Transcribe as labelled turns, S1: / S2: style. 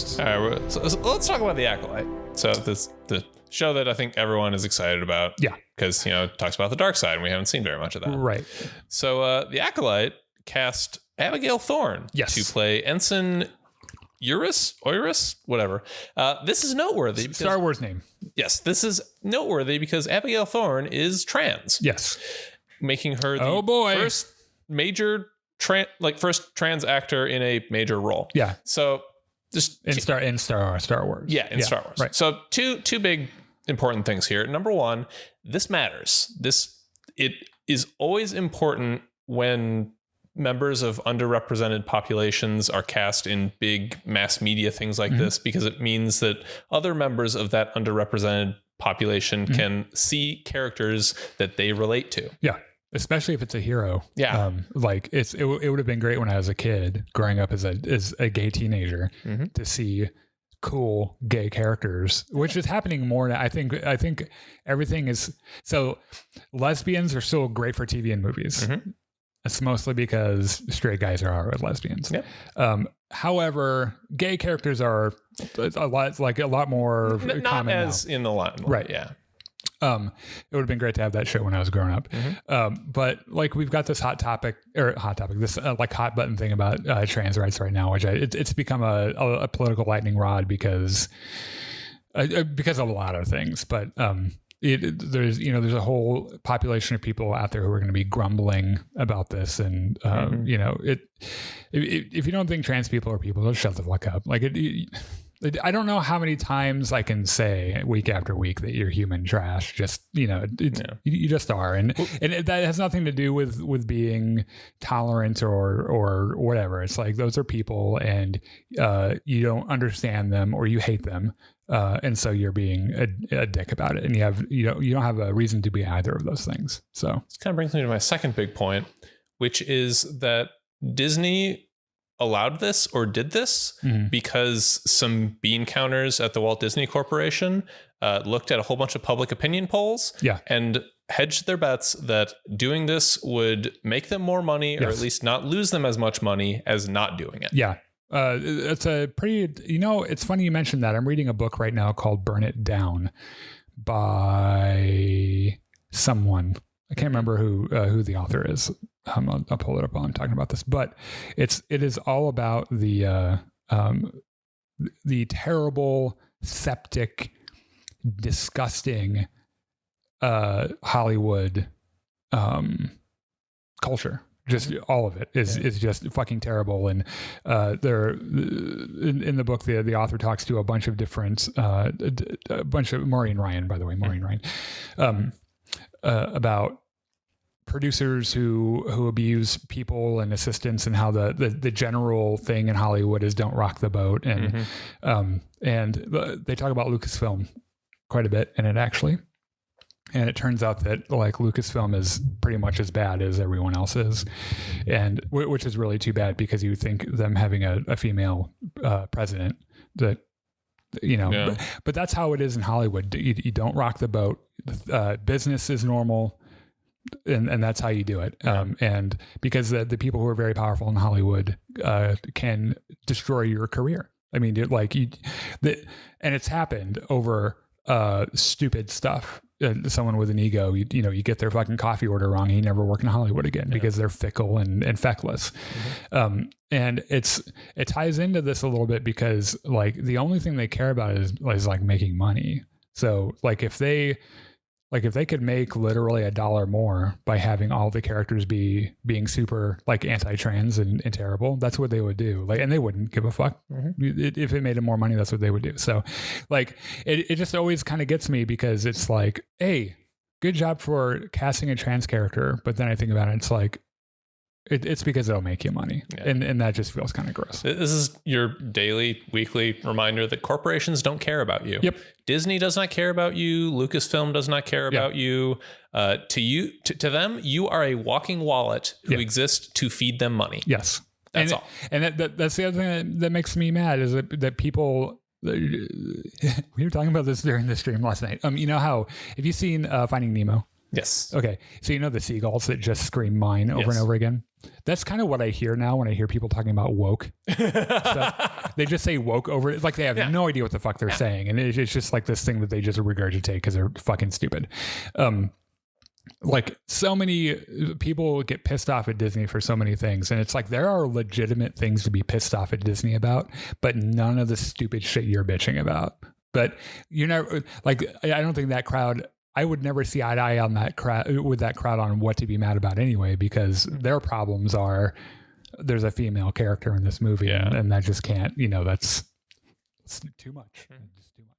S1: Yes.
S2: All right, so let's talk about The Acolyte. So the show that I think everyone is excited about.
S1: Yeah.
S2: Because, it talks about the dark side, and we haven't seen very much of that.
S1: Right.
S2: So The Acolyte cast Abigail Thorne to play Ensign Oiris, whatever. This is noteworthy. Because,
S1: Star Wars name.
S2: Yes, this is noteworthy because Abigail Thorne is trans.
S1: Yes.
S2: Making her the first major first trans actor in a major role.
S1: Yeah.
S2: So just
S1: in Star Wars.
S2: Yeah, in Star Wars.
S1: Right.
S2: So two big important things here. Number one, this matters. It is always important when members of underrepresented populations are cast in big mass media things like this, because it means that other members of that underrepresented population can see characters that they relate to.
S1: Yeah. Especially if it's a hero.
S2: Yeah.
S1: It would have been great when I was a kid growing up as a gay teenager to see cool gay characters, which is happening more now. I think everything is, so lesbians are still great for TV and movies. It's mostly because straight guys are alright with lesbians.
S2: Yep.
S1: However, gay characters are a lot more
S2: not
S1: common
S2: as
S1: now.
S2: In the line.
S1: Right.
S2: Yeah.
S1: It would have been great to have that show when I was growing up. But we've got this hot button thing about trans rights right now, which it's become a political lightning rod because of a lot of things. But there's a whole population of people out there who are going to be grumbling about this, and if you don't think trans people are people, just shut the fuck up. I don't know how many times I can say week after week that you're human trash. Just, you just are. And that has nothing to do with being tolerant or whatever. It's like, those are people, and you don't understand them or you hate them. And so you're being a dick about it, and you don't have a reason to be either of those things. So
S2: this kind of brings me to my second big point, which is that Disney allowed this or did this because some bean counters at the Walt Disney Corporation looked at a whole bunch of public opinion polls and hedged their bets that doing this would make them more money, or at least not lose them as much money as not doing it.
S1: Yeah. It's a pretty, it's funny you mentioned that. I'm reading a book right now called Burn It Down by someone. I can't remember who the author is. I'll pull it up while I'm talking about this, but it is all about the terrible, septic, disgusting Hollywood culture. Just all of it is just fucking terrible. And there in the book, the author talks to a bunch of different Maureen Ryan, by the way, about producers who abuse people and assistants, and how the general thing in Hollywood is don't rock the boat. And they talk about Lucasfilm quite a bit in it, actually. And it turns out that Lucasfilm is pretty much as bad as everyone else is, and which is really too bad, because you would think them having a female president that, but that's how it is in Hollywood. You don't rock the boat. Business is normal. And that's how you do it. And because the people who are very powerful in Hollywood can destroy your career. I mean, and it's happened over stupid stuff. Someone with an ego, you get their fucking coffee order wrong, and you never work in Hollywood again because they're fickle and feckless. And it ties into this a little bit, because the only thing they care about is making money. So if they could make literally $1 more by having all the characters being super anti-trans and terrible, that's what they would do. And they wouldn't give a fuck. If it made them more money, that's what they would do. So it just always kind of gets me, because it's hey, good job for casting a trans character. But then I think about it, it's it's because it'll make you money. And that just feels kind of gross.
S2: This is your daily, weekly reminder that corporations don't care about you.
S1: Yep.
S2: Disney does not care about you. Lucasfilm does not care about you. To them, you are a walking wallet who exists to feed them money.
S1: Yes.
S2: That's all.
S1: And that's the other thing that makes me mad, is that people, we were talking about this during the stream last night. You know how, have you seen Finding Nemo?
S2: Yes.
S1: Okay. So the seagulls that just scream mine over and over again? That's kind of what I hear now when I hear people talking about woke stuff. They just say woke over it. It's like they have no idea what the fuck they're saying. And it's just like this thing that they just regurgitate because they're fucking stupid. Like so many people get pissed off at Disney for so many things. And it's like, there are legitimate things to be pissed off at Disney about, but none of the stupid shit you're bitching about. But you're never like, I don't think that crowd, I would never see eye to eye on that crowd with that crowd on what to be mad about anyway, because their problems are there's a female character in this movie and that just can't, that's it's too much. It's too much.